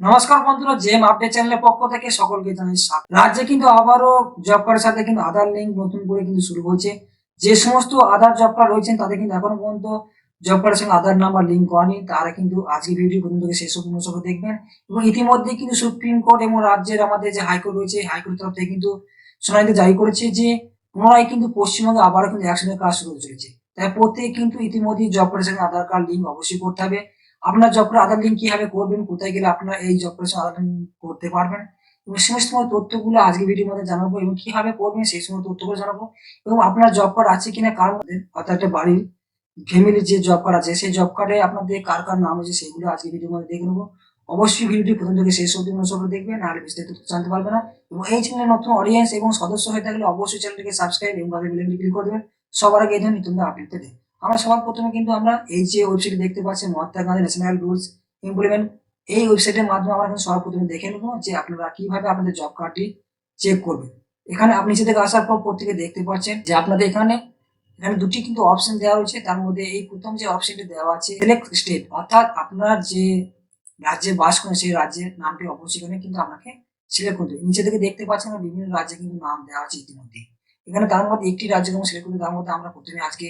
নমস্কার বন্ধুরা, জেম আপডেট চ্যানেলের পক্ষ থেকে সকলকে জানাই স্বাগত। রাজ্যে কিন্তু আবারও জব কার্ডের সাথে কিন্তু আধার লিঙ্ক নতুন করে কিন্তু শুরু হয়েছে। যে সমস্ত আধার জব কার্ড রয়েছেন তাদের কিন্তু এখনো পর্যন্ত জব কার্ডের সঙ্গে আধার নাম্বার লিঙ্ক করেনি, তারা কিন্তু আজকে ভিডিও প্রথম থেকে শেষ পর্যন্ত দেখবেন। এবং ইতিমধ্যে কিন্তু সুপ্রিম কোর্ট এবং রাজ্যের আমাদের যে হাইকোর্ট রয়েছে, হাইকোর্টের তরফ থেকে কিন্তু শুনানিতে জারি করেছে যে পুনরায় কিন্তু পশ্চিমবঙ্গে আবারও কিন্তু একসঙ্গে কাজ শুরু হতে চলেছে। তাই প্রত্যেকে কিন্তু ইতিমধ্যে জব কার্ডের সঙ্গে আধার কার্ড লিঙ্ক অবশ্যই করতে হবে। আপনার জব কার্ড আধার লিঙ্ক কিভাবে করবেন, কোথায় গেলে আপনারা এই জব কার্ডের সঙ্গে আধার লিঙ্ক করতে পারবেন, এবং সমস্ত তথ্যগুলো আজকে ভিডিওর মধ্যে জানাবো এবং কিভাবে করবেন সেই সমস্ত তথ্যগুলো জানাবো। এবং আপনার জব কার্ড আছে কিনা কার মধ্যে, অর্থাৎ একটা বাড়ির ফ্যামিলির যে জব কার্ড আছে সেই জব কার্ডে আপনাদের কার কার নাম আছে সেগুলো আজকে ভিডিওর মধ্যে দেখে নেবো। অবশ্যই ভিডিওটি প্রথম থেকে শেষ অবধি মনোযোগ দেখবেন, নাহলে বিস্তারিত জানতে পারবে না। এবং এই চ্যানেলে নতুন অডিয়েন্স এবং সদস্য হয়ে থাকলে অবশ্যই চ্যানেলটিকে সাবস্ক্রাইব এবং বেল ক্লিক করে দেবেন সবার আগে এই ধরনের নতুন আপডেট পেতে। আমরা সবার প্রথমে কিন্তু আমরা এই যে ওয়েবসাইট দেখতে পাচ্ছি, Mahatma Gandhi national rules implement, এই ওয়েবসাইটের মাধ্যমে আমরা কিন্তু সবার প্রথমে দেখে নেবো যে আপনারা কিভাবে আপনাদের জব কার্ডটি চেক করবেন। এখানে আপনি নিচে থেকে আসার পর প্রত্যেকে দেখতে পাচ্ছেন যে আপনাদের এখানে এখানে দুটি কিন্তু অপশন দেওয়া রয়েছে। তার মধ্যে এই প্রথম যে অপশনটি দেওয়া আছে সিলেক্ট স্টেট, অর্থাৎ আপনার যে রাজ্যে বাস করেন সেই রাজ্যের নামটি অবশ্যই এখানে কিন্তু আপনাকে সিলেক্ট করতে হবে। নিচে থেকে দেখতে পাচ্ছেন বিভিন্ন রাজ্যে কিন্তু নাম দেওয়া আছে ইতিমধ্যে। এখানে তার মধ্যে একটি রাজ্যকে আমরা সিলেক্ট করতে, তার মধ্যে আমরা প্রথমে আজকে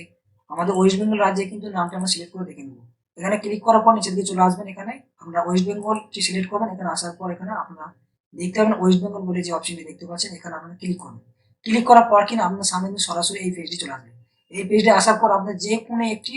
আমাদের ওয়েস্ট বেঙ্গল রাজ্যে কিন্তু নামটা আমরা সিলেক্ট করে দেখে নেবো। এখানে ক্লিক করার পর নিচে দিকে চলে আসবেন, এখানে আমরা ওয়েস্ট বেঙ্গলটি সিলেক্ট করবেন। এখানে আসার পর এখানে আপনারা দেখতে পাবেন ওয়েস্ট বেঙ্গল বলে যে অপশনটি দেখতে পাচ্ছেন, এখানে আপনারা ক্লিক করবেন। ক্লিক করার পর কিনা আপনার সামনে কিন্তু সরাসরি এই পেজটি চলে আসবে। এই পেজে আসার পর আপনার যে কোনো একটি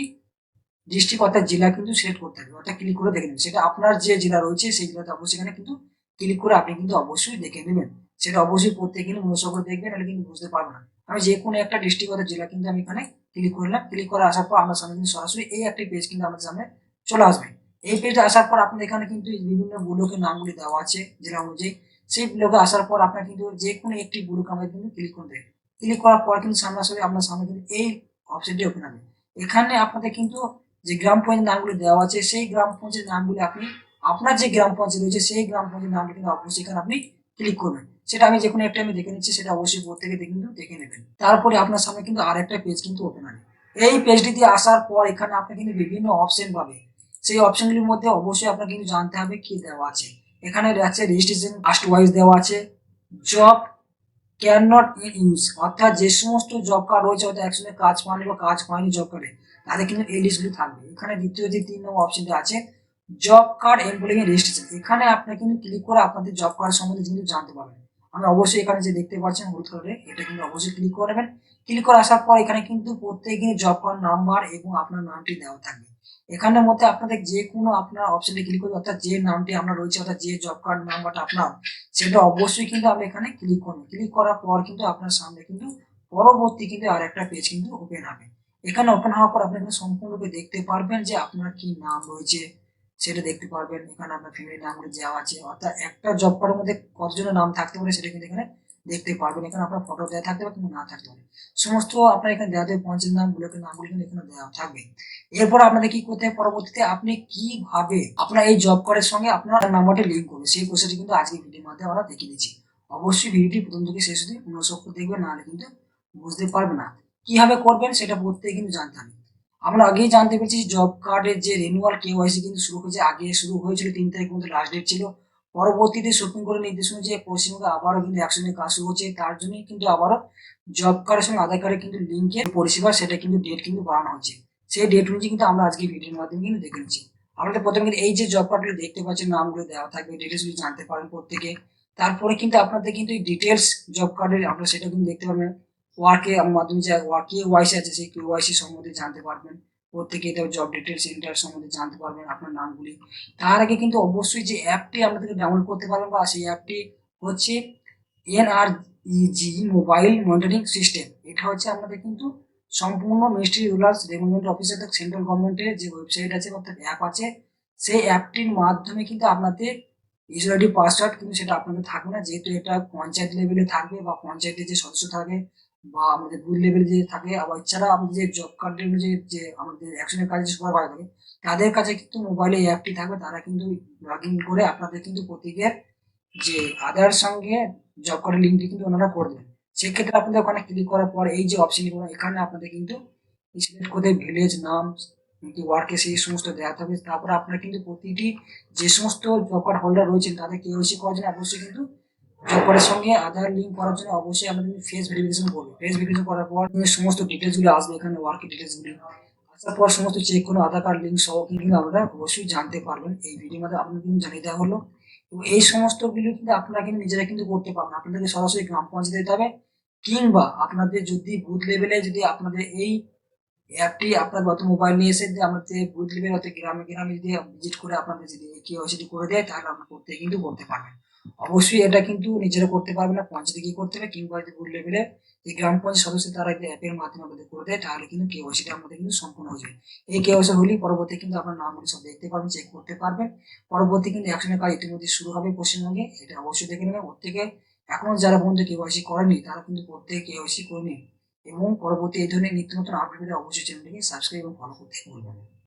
ডিস্ট্রিক্ট অর্থাৎ জেলা কিন্তু সিলেক্ট করতে হবে, অর্থাৎ ক্লিক করে দেখে নেবেন। সেটা আপনার যে জেলা রয়েছে সেই জেলাতে অবশ্যই এখানে কিন্তু ক্লিক করে আপনি কিন্তু অবশ্যই দেখে নেবেন। সেটা অবশ্যই প্রত্যেকে কিন্তু মনোযোগ করে দেখবেন, নাহলে কিন্তু বুঝতে পারবো না। আমি যে কোনো একটা ডিস্ট্রিক্ট অর্থাৎ জেলা কিন্তু আমি এখানে ক্লিক করলাম। ক্লিক করে আসার পর আমার সামনে কিন্তু সরাসরি এই একটি পেজ কিন্তু আমাদের সামনে চলে আসবে। এই পেজে আসার পর আপনাদের এখানে কিন্তু বিভিন্ন ব্লকের নামগুলি দেওয়া আছে জেলা অনুযায়ী। সেই ব্লকে আসার পর আপনার কিন্তু যে কোনো একটি ব্লক আমাদের কিন্তু ক্লিক করে দেবে। ক্লিক করার পর কিন্তু সামনাসামনি আপনার সামনে কিন্তু এই অপশনটি ওপেন হবে। এখানে আপনাদের কিন্তু যে গ্রাম পঞ্চায়েত নামগুলি দেওয়া আছে সেই গ্রাম পঞ্চায়েত নামগুলি আপনি আপনার যে গ্রাম পঞ্চায়েত রয়েছে সেই গ্রাম পঞ্চায়েত নামটি কিন্তু অবশ্যই এখানে আপনি ক্লিক করবেন। সেটা আমি যে কোনো একটা আমি দেখে নিচ্ছি, সেটা অবশ্যই প্রত্যেকে কিন্তু দেখে নেবেন। তারপরে আপনার সামনে কিন্তু আর একটা পেজ কিন্তু ওপেন হবে। এই পেজটিতে আসার পর এখানে আপনি কিন্তু বিভিন্ন অপশন পাবে। সেই অপশনগুলির মধ্যে অবশ্যই আপনাকে কিন্তু জানতে হবে কি দেওয়া আছে। এখানে আছে রেজিস্ট্রেশন কাস্ট ওয়াইজ দেওয়া আছে, জব ক্যান নট ইউজ, অর্থাৎ যে সমস্ত জব কার্ড রয়েছে হয়তো একসঙ্গে কাজ পায়নি বা কাজ হয়নি জব কার্ডে, তাদের কিন্তু এই লিস্টগুলি থাকবে। এখানে দ্বিতীয় যে 3 নম্বর অপশনটা আছে জব কার্ড এমপ্লয়ি রেজিস্ট্রেশন, এখানে আপনি কিন্তু ক্লিক করে আপনাদের জব কার্ড সম্বন্ধে কিন্তু জানতে পারবেন। আমি অবশ্যই এখানে যে দেখতে পাচ্ছেন হলুদ কালারে, এটা কিন্তু অবশ্যই ক্লিক করে নেবেন। ক্লিক করে আসার পর এখানে কিন্তু প্রত্যেকে জব কার্ড নাম্বার এবং আপনার নামটি দেওয়া থাকবে। এখানের মধ্যে আপনাদের যে কোনো আপনার অপশনে ক্লিক করবে, অর্থাৎ যে নামটি আপনার রয়েছে অর্থাৎ যে জব কার্ড নাম্বারটা আপনার, সেটা অবশ্যই কিন্তু আপনি এখানে ক্লিক করবেন। ক্লিক করার পর কিন্তু আপনার সামনে কিন্তু পরবর্তী কিন্তু আর একটা পেজ কিন্তু ওপেন হবে। এখানে ওপেন হওয়ার পর আপনি কিন্তু সম্পূর্ণরূপে দেখতে পারবেন যে আপনার কি নাম রয়েছে সেটা দেখতে পারবেন। এখানে আপনার ফ্যামিলি নামগুলো দেওয়া আছে, অর্থাৎ একটা জব কার্ডের মধ্যে কতজনের নাম থাকতে পারে সেটা কিন্তু এখানে দেখতে পারবেন। এখানে আপনার ফটো দেওয়া থাকতে পারে কিন্তু না থাকতে পারে, সমস্ত আপনার এখানে দেওয়া থাকবে। পঞ্চায়েত নাম ব্লকের নামগুলো কিন্তু এখানে দেওয়া থাকবে। এরপর আপনাদের কি করতে হবে, পরবর্তীতে আপনি কিভাবে আপনার এই জব কার্ডের সঙ্গে আপনার নাম্বারটি লিঙ্ক করবে সেই প্রসেসটি কিন্তু আজকে ভিডিওর মাধ্যমে আমরা দেখিয়ে দিচ্ছি। অবশ্যই ভিডিওটি প্রথম থেকে শেষ অবধি মনোযোগ করে দেখবেন, নাহলে কিন্তু বুঝতে পারবে না। কিভাবে করবেন সেটা প্রত্যেকে কিন্তু জানতে হবে। আমরা আগেই জানতে পেরেছি জব কার্ডের যে রিনিউয়াল কেওয়াইসি কিন্তু শুরু হয়েছে, আগে শুরু হয়েছিল 3 তারিখ পর্যন্ত লাস্ট ডেট ছিল। পরবর্তীতে সুপ্রিম কোর্টের নির্দেশ অনুযায়ী পশ্চিমবঙ্গে আবারও কিন্তু একসঙ্গে কাজ শুরু হচ্ছে, তার জন্যই কিন্তু আবারও জব কার্ডের সঙ্গে আধার কার্ডের কিন্তু লিঙ্কের পরিষেবা সেটা কিন্তু ডেট কিন্তু বাড়ানো হচ্ছে। সেই ডেট অনুযায়ী কিন্তু আমরা আজকে ভিডিওর মাধ্যমে কিন্তু দেখে নিচ্ছি। আপনাদের প্রথমে কিন্তু এই যে জব কার্ডগুলো দেখতে পাচ্ছেন নামগুলো দেওয়া থাকবে, ডিটেলসগুলো জানতে পারেন প্রত্যেকে। তারপরে কিন্তু আপনাদের কিন্তু এই ডিটেলস জব কার্ডের আপনারা সেটা কিন্তু দেখতে পারবেন। ওয়ার্কে মাধ্যমে যে ওয়ার্কে ওয়াইসি আছে সেই ওয়াইসি সম্বন্ধে জানতে পারবেন প্রত্যেকে। এটা জব ডিটেলস সেন্টার সম্বন্ধে জানতে পারবেন আপনার নামগুলি। তার আগে কিন্তু অবশ্যই যে অ্যাপটি আপনাদেরকে ডাউনলোড করতে পারবেন, বা সেই অ্যাপটি হচ্ছে NREG মোবাইল মনিটরিং সিস্টেম। এটা হচ্ছে আপনাদের কিন্তু সম্পূর্ণ মিনিস্ট্রি রুরাল ডেভেলপমেন্ট অফিসের সেন্ট্রাল গভর্নমেন্টের যে ওয়েবসাইট আছে অর্থাৎ অ্যাপ আছে, সেই অ্যাপটির মাধ্যমে কিন্তু আপনাদের ইউজার আইডি পাসওয়ার্ড কিন্তু সেটা আপনাদের থাকবে না, যেহেতু এটা পঞ্চায়েত লেভেলে থাকবে বা পঞ্চায়েতের যে সদস্য থাকে বা আমাদের বুথ লেভেলে যে থাকে, আবার এছাড়া আমাদের যে জব কার্ডের যে আমাদের অ্যাকশনের কাজে সুপারভাইজার থাকে তাদের কাছে কিন্তু মোবাইলে এই অ্যাপটি থাকবে। তারা কিন্তু লগ ইন করে আপনাদের কিন্তু প্রত্যেকের যে আধার সঙ্গে জব কার্ডের লিঙ্কটি কিন্তু ওনারা করে দেবেন। সেক্ষেত্রে আপনাদের ওখানে ক্লিক করার পর এই যে অপশন এখানে আপনাদের কিন্তু সিলেক্ট করতে ভিলেজ নাম কি ওয়ার্কে সেই সমস্ত দেখাতে হবে। তারপরে আপনার কিন্তু প্রতিটি যে সমস্ত জব কার্ড হোল্ডার রয়েছেন তাদের কেওয়াইসি করার জন্য অবশ্যই কিন্তু জব কার্ডের সঙ্গে আধার লিঙ্ক করার জন্য অবশ্যই আমাদের ফেস ভেরিফিকেশন করবে। ফেস ভেরিফিকেশন করার পর সমস্ত ডিটেলস গুলো আসবে এখানে, ওয়ার্কের ডিটেলস গুলি আসার পর সমস্ত চেক কোনো আধার কার্ড লিঙ্ক সহ কিন্তু আমরা অবশ্যই জানতে পারবেন। এই ভিডিওর মধ্যে আপনাদের কিন্তু জানিয়ে দেওয়া হলো, এবং এই সমস্ত গুলো কিন্তু আপনারা কিন্তু নিজেরা কিন্তু করতে পারবেন। আপনাদেরকে সরাসরি গ্রাম পঞ্চায়েতে যেতে হবে, কিংবা আপনাদের যদি বুথ লেভেলে যদি আপনাদের এই অ্যাপটি আপনার গত মোবাইল নিয়ে এসে যদি আমাদের বুথ লেভেল হতে গ্রামে গ্রামে যদি ভিজিট করে আপনাদের যদি কেওয়াইসি করে দেয়, তাহলে আপনার প্রত্যেকে কিন্তু করতে পারবেন। অবশ্যই এটা কিন্তু নিজেরা করতে পারবে না, পঞ্চায়েতে গিয়ে করতে হবে, কিংবা যদি বুথ লেভেলে যে গ্রাম পঞ্চায়েত সদস্য তারা যদি অ্যাপের মাধ্যমে আমাদের করে দেয়, তাহলে কিন্তু কেওয়াইসিটা আমাদের কিন্তু সম্পূর্ণ হয়ে যাবে। এই কেওয়াইসি হলেই পরবর্তী কিন্তু আপনার নামগুলি সব দেখতে পারবেন, চেক করতে পারবেন। পরবর্তী কিন্তু অ্যাকশনের কাজ ইতিমধ্যে শুরু হবে পশ্চিমবঙ্গে, এটা অবশ্যই দেখে নেবেন। প্রত্যেকে এখনো যারা পর্যন্ত কেওয়াইসি করেনি তারা কিন্তু প্রত্যেকে কেওয়াইসি করে নিন, এবং পরবর্তী এই ধরনের নিত্য নতুন আপডেট অবশ্যই চ্যানেলটিকে সাবস্ক্রাইব এবং ফলো করতে ভুলবেন না।